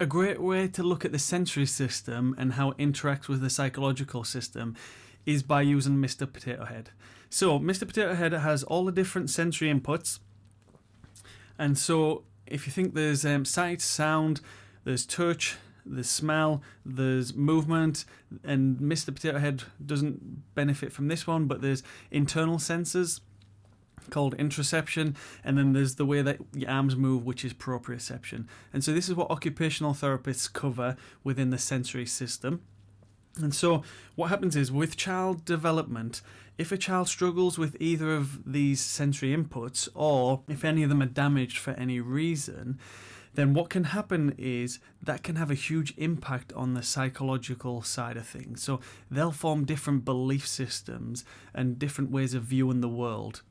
A great way to look at the sensory system and how it interacts with the psychological system is by using Mr. Potato Head. So Mr. Potato Head has all the different sensory inputs, and so if you think there's sight, sound, there's touch, there's smell, there's movement, and Mr. Potato Head doesn't benefit from this one, but there's internal senses called interoception, and then there's the way that your arms move, which is proprioception. And so this is what occupational therapists cover within the sensory system. And so what happens is, with child development, if a child struggles with either of these sensory inputs, or if any of them are damaged for any reason, then what can happen is that can have a huge impact on the psychological side of things. So they'll form different belief systems and different ways of viewing the world.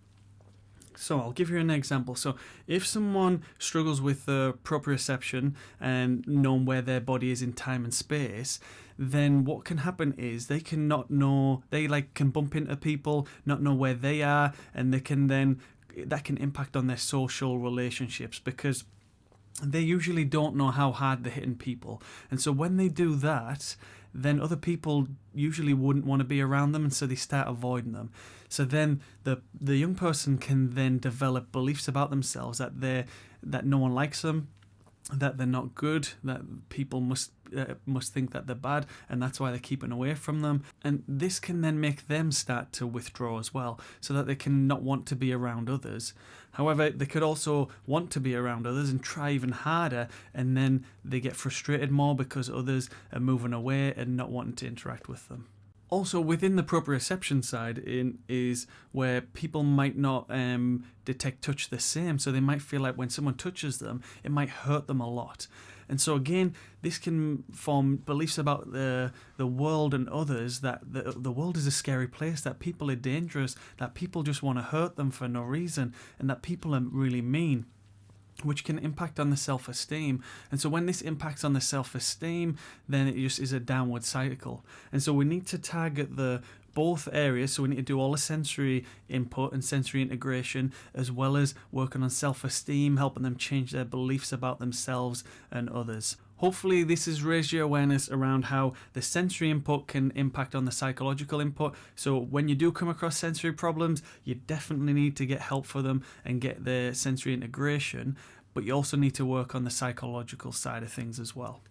So I'll give you an example. So if someone struggles with proprioception and knowing where their body is in time and space, then what can happen is they can not know, they can bump into people, not know where they are, and that can impact on their social relationships, because they usually don't know how hard they're hitting people. And so when they do that, then other people usually wouldn't want to be around them, and so they start avoiding them. So then the young person can then develop beliefs about themselves that no one likes them, that they're not good, that people must think that they're bad, and that's why they're keeping away from them. And this can then make them start to withdraw as well, so that they can not want to be around others. However, they could also want to be around others and try even harder, and then they get frustrated more because others are moving away and not wanting to interact with them. Also, within the proprioception side is where people might not detect touch the same, so they might feel like when someone touches them, it might hurt them a lot. And so again, this can form beliefs about the world and others, that the world is a scary place, that people are dangerous, that people just want to hurt them for no reason, and that people are really mean, which can impact on the self-esteem. And so when this impacts on the self-esteem, then it just is a downward cycle. And so we need to target both areas. So we need to do all the sensory input and sensory integration, as well as working on self-esteem, helping them change their beliefs about themselves and others. Hopefully this has raised your awareness around how the sensory input can impact on the psychological input. So when you do come across sensory problems, you definitely need to get help for them and get the sensory integration, but you also need to work on the psychological side of things as well.